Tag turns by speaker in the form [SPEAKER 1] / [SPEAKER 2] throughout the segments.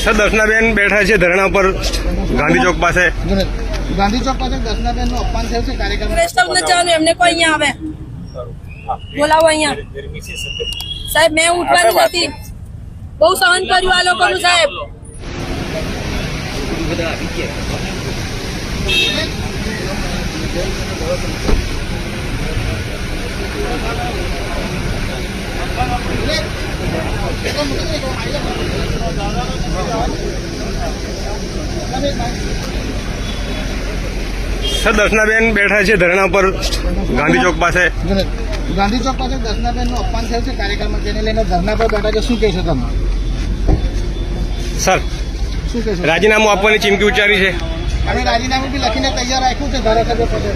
[SPEAKER 1] Sir દર્શનાબેન બેઠા છે ધરણા પર ગાંધી ચોક પાસે.
[SPEAKER 2] ગાંધી ચોક પાસે દર્શનાબેન નું અપમાન થયું છે કાર્યક્રમ.
[SPEAKER 3] રેસ્ટોરન્ટ જવાનું એમને કોઈ અહીંયા આવે બોલાવો અહીંયા. સાહેબ મેં ઉઠવાની નથી, બહુ સહન કર્યું આ લોકોનું સાહેબ.
[SPEAKER 1] સર દર્શનાબેન બેઠા છે ધરણા પર ગાંધી ચોક પાસે.
[SPEAKER 2] ગાંધી ચોક પાસે દર્શનાબેન નું અપમાન થયું છે કાર્યક્રમમાં, તેને લઈને ધરણા પર બેઠા છે. શું કહેશો તમે?
[SPEAKER 1] સર
[SPEAKER 2] શું કહેશો?
[SPEAKER 1] રાજીનામું આપવાની ચીમકી ઉચ્ચારી છે.
[SPEAKER 2] અને રાજીનામું બી લખીને તૈયાર રાખ્યું છે ધારાસભ્ય પટેલ.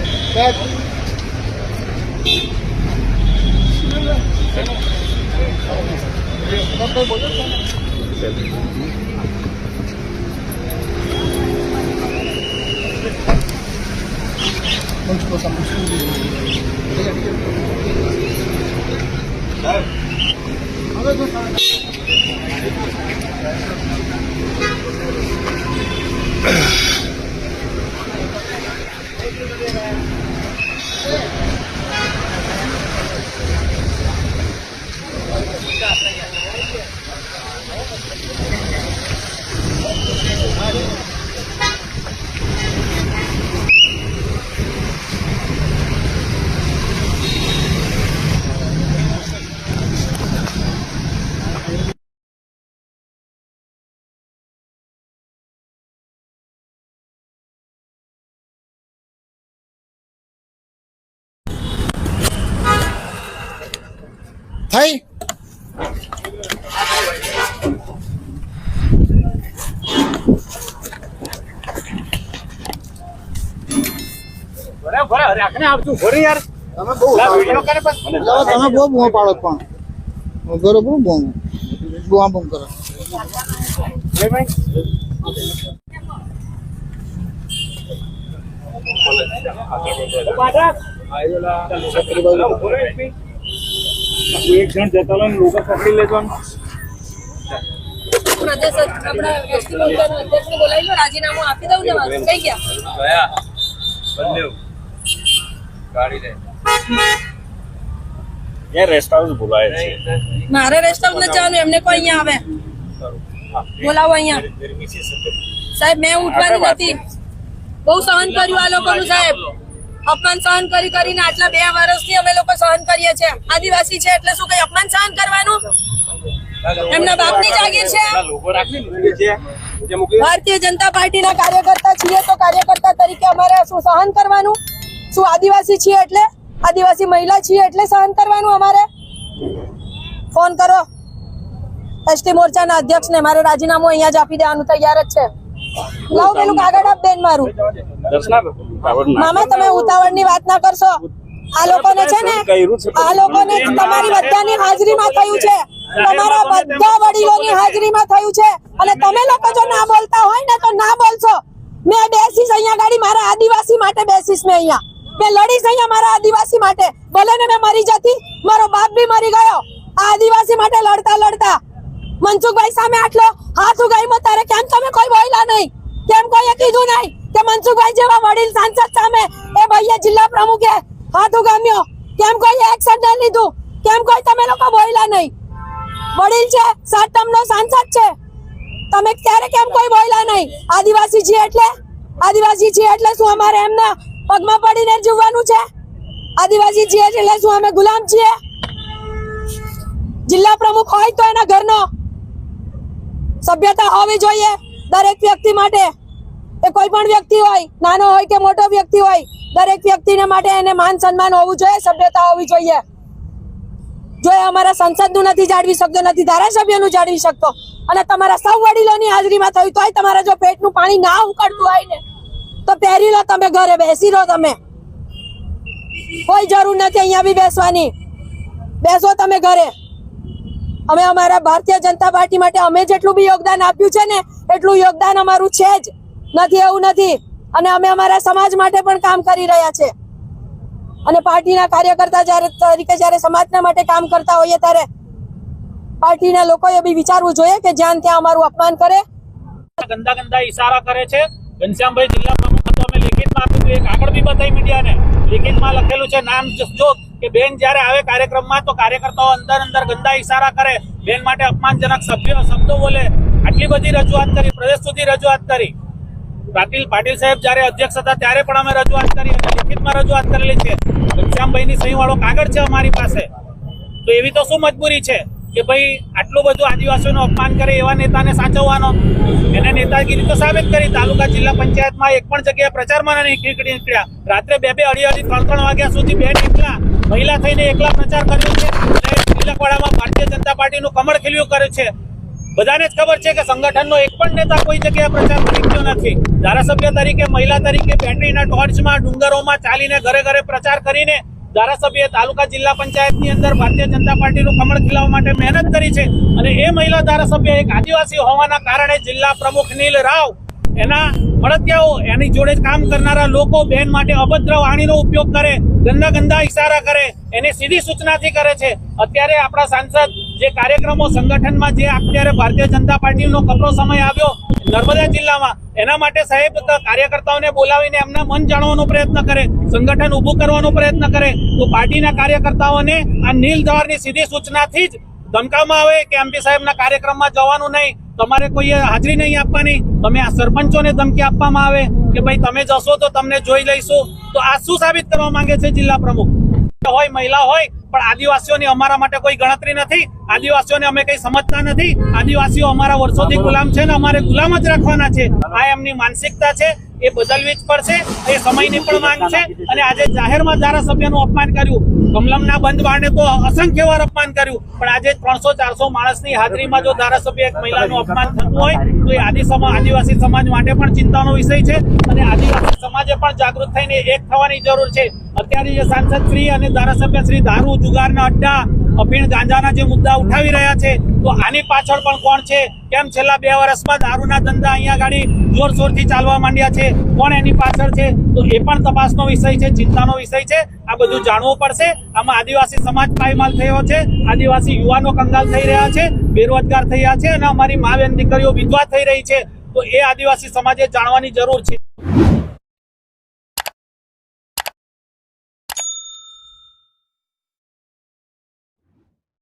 [SPEAKER 2] થઈ તમે બહુ બૂમો પાડો પણ બરોબર બૂમ કરો.
[SPEAKER 4] એક જણ જતા લો લોકો પકડી લેજો.
[SPEAKER 3] પ્રદેશ આપણા એસટી મોરચાના અધ્યક્ષને બોલાવી લો, રાજીનામું આપી દઉં ને. વાત કઈ ગયા
[SPEAKER 4] રેસ્ટ હાઉસ બોલાય છે.
[SPEAKER 3] મારે રેસ્ટોરન્ટ જવાનું એમને કોઈ અહીંયા આવે બોલાવો અહીંયા. સાહેબ મેં ઉઠવાની નથી, બહુ સહન કર્યું આ લોકોનું સાહેબ. અપમાન સહન કરીને આટલા 2 વર્ષથી અમે લોકો સહન કરીએ છીએ. આદિવાસી છે એટલે શું કઈ અપમાન સહન કરવાનું? એમના બાપની જાગીર છે. ભારતીય જનતા પાર્ટીના કાર્યકર્તા છીએ તો કાર્યકર્તા તરીકે અમારે શું સહન કરવાનું? શું આદિવાસી છીએ એટલે, આદિવાસી મહિલા છીએ એટલે સહન કરવાનું અમારે? ફોન કરો એસટી મોરચાના અધ્યક્ષને, મારે રાજીનામું અહીંયા જ આપી દેવાનું તૈયાર જ છે. લાવ પેલું કાગળ આપ બેન મારું. મામા તમે ઉતાવળની વાત ના કરશો. આ લોકોને છે ને, આ લોકોને તમારી બધાની હાજરીમાં થયું છે, તમારા બધા વડીલોની હાજરીમાં થયું છે. અને તમે લોકો જો ના બોલતા હોય ને તો ના બોલશો. મેં બેસીશ અહીંયા ગાડી, મારા આદિવાસી માટે બેસીશ. મેં અહીંયા મેં લડીશ અહીંયા મારા આદિવાસી માટે. ભલે ને મેં મરી જતી, મારો બાપ બી મરી ગયો આ આદિવાસી માટે લડતા લડતા. મનસુખભાઈ સામે આટલો હાથ ઉગાડ્યો તારે, કેમ તમે કોઈ બોલ્યા નહીં? કેમ કોઈએ કીધું નહીં કે મનસુખભાઈ જેવા વડીલ સાંસદ સામે એ ભાઈએ જિલ્લા પ્રમુખે હાથ ઉગામ્યો? કેમ કોઈએ એક્શન ન લીધું? કેમ કોઈ તમે લોકો બોલ્યા નહીં? વડીલ છે, 7 ટર્મનો સાંસદ છે, તમે ત્યારે કેમ કોઈ બોલ્યા નહીં? આદિવાસી છીએ એટલે શું અમારે એમના પગમાં પડીને જીવવાનું છે? આદિવાસી છીએ એટલે શું અમે ગુલામ છીએ? જિલ્લા પ્રમુખ હોય તો એના ઘરનો સભ્યતા હોવી જોઈએ દરેક વ્યક્તિ માટે. એ કોઈ પણ વ્યક્તિ હોય, નાનો હોય કે મોટો વ્યક્તિ હોય, દરેક વ્યક્તિને માટે એને માન સન્માન હોવું જોઈએ, સભ્યતા હોવી જોઈએ. જો એ અમારા સંસદનું નથી જાળવી શકતો, નથી ધારાસભ્યનું જાળવી શકતો, અને તમારા સૌ વડીલોની હાજરીમાં થયું તોય તમારા જો પેટનું પાણી ના ઉકળતું હોય ને તો પહેરી લો, તમે ઘરે બેસી રહો. તમે કોઈ જરૂર નથી અહીંયા બી બેસવાની, બેસો તમે ઘરે. અમે અમારા ભારતીય જનતા પાર્ટી માટે અમે જેટલું બી યોગદાન આપ્યું છે ને એટલું યોગદાન અમારું છે જ, નથી એવું નથી. અને અમે અમારા સમાજ માટે પણ કામ કરી રહ્યા છે. અને પાર્ટીના કાર્યકર્તા તરીકે જ્યારે સમાજના માટે કામ કરતા હોઈએ ત્યારે પાર્ટીના લોકોએ બી વિચારવું જોઈએ કે જ્યાં ત્યાં અમારું અપમાન કરે
[SPEAKER 5] ગંદા ગંદા ઈશારા કરે છે. ઘનશ્યામભાઈ જિલ્લા પ્રમુખ હતો, અમે લેખિતમાં આપ્યું હતું, એક આગળ બી બતાવી મીડિયાને. લેખિતમાં લખેલું છે નામ જો કે બેન જ્યારે આવે કાર્યક્રમમાં તો કાર્યકર્તાઓ અંદર ગંદા ઈશારા કરે, બેન માટે અપમાનજનક શબ્દો બોલે. આટલી બધી રજૂઆત કરી, પ્રદેશ સુધી રજૂઆત કરી. પાટીલ સાહેબ જ્યારે અધ્યક્ષ હતા ત્યારે પણ અમે રજૂઆત કરી અને લેખિતમાં રજૂઆત કરેલી છે. ઘનશ્યામભાઈની સહી વાળો કાગળ છે અમારી પાસે. તો એવી તો શું મજબૂરી છે કે ભાઈ આટલું બધું આદિવાસીઓનું અપમાન કરે એવા નેતાને સાચવવાનો? એને નેતાગીરી તો સાબિત કરી. તાલુકા જિલ્લા પંચાયતમાં એક પણ જગ્યાએ પ્રચારમાં નીકળ્યા. રાત્રે 2-2, અઢી 3 વાગ્યા સુધી બેન એકલા મહિલા થઈને એકલા પ્રચાર કર્યો છે. તિલકવાડામાં ભારતીય જનતા પાર્ટીનું કમળ ખીલ્યું કર્યું છે. બધાને જ ખબર છે કે સંગઠનનો એક પણ નેતા કોઈ જગ્યાએ પ્રચારમાં નીકળ્યો નથી. ધારાસભ્ય તરીકે, મહિલા તરીકે બેટરીના ટોર્ચમાં ડુંગરોમાં ચાલીને ઘરે પ્રચાર કરીને ધારાસભ્ય તાલુકા જિલ્લા પંચાયતની અંદર ભારતીય જનતા પાર્ટીનું કમળ ખીલાવવા માટે મહેનત કરી છે. અને એ મહિલા ધારાસભ્ય એક આદિવાસી હોવાના કારણે જિલ્લા પ્રમુખ નીલ રાવ, એના મળતિયાઓ, એની જોડે કામ કરનારા લોકો બેન માટે અભદ્ર વાણીનો ઉપયોગ કરે, ગંદા ઈશારા કરે, એની સીધી સૂચનાથી કરે છે. અત્યારે આપણા સાંસદ જે કાર્યક્રમો સંગઠનમાં, જે અત્યારે ભારતીય જનતા પાર્ટીનો કપરો સમય આવ્યો નર્મદા જિલ્લામાં, એના માટે સાહેબ કાર્યકર્તાઓને બોલાવીને એમના મન જાણવાનો પ્રયત્ન કરે, સંગઠન ઉભું કરવાનો પ્રયત્ન કરે. તો પાર્ટીના કાર્યકર્તાઓને આ નીલ ધારની સીધી સૂચનાથી જ ધમકાવવામાં આવે કે એમપી સાહેબના કાર્યક્રમમાં જવાનું નહીં, તમારે કોઈએ હાજરી નહીં આપવાની. તમે આ સરપંચોને ધમકી આપવામાં આવે કે ભાઈ તમે જશો તો તમને જોઈ લઈશું. તો આ શું સાબિત કરવા માંગે છે જિલ્લા પ્રમુખ? હોય મહિલા હોય, પણ આદિવાસીઓની અમારા માટે કોઈ ગણતરી નથી. આદિવાસીઓને અમે કઈ સમજતા નથી. આદિવાસીઓ અમારા વર્ષોથી ગુલામ છે ને અમારે ગુલામ જ રાખવાના છે. આ એમની માનસિકતા છે, એ બદલવી જ પડશે. એ સમયની પણ માંગ છે. અને આજે જાહેરમાં ધારાસભ્યનું અપમાન કર્યું, કમલમના બંધ બારણે તો અસંખ્ય વાર અપમાન કર્યું, પણ આજે 300-400 માણસની હાજરીમાં જો ધારાસભ્ય એક મહિલાનું અપમાન થતું હોય તો એ આદિવાસી સમાજ માટે પણ ચિંતાનો વિષય છે. અને આદિવાસી સમાજે પણ જાગૃત થઈને એક થવાની જરૂર છે. અત્યારે જે સાંસદ શ્રી અને ધારાસભ્ય શ્રી દારૂ, જુગારના અડ્ડા, અફીણ, ગાંજાના જે મુદ્દા ઉઠાવી રહ્યા છે, તો આની પાછળ પણ કોણ છે? કેમ છેલ્લા 2 વર્ષમાં દારૂના ધંધા અહીંયા ગાડી જોરશોરથી ચાલવા માંડ્યા છે? કોણ એની પાછળ છે? તો એ પણ તપાસનો વિષય છે, ચિંતાનો વિષય છે. આ બધું જાણવું પડશે. આમાં આદિવાસી સમાજ પાયમાલ થયો છે, આદિવાસી યુવાનો કંગાલ થઈ રહ્યા છે, બેરોજગાર થયા છે, અને અમારી મા બેન દીકરીઓ વિધવા થઈ રહી છે. તો એ આદિવાસી સમાજે જાણવાની જરૂર છે.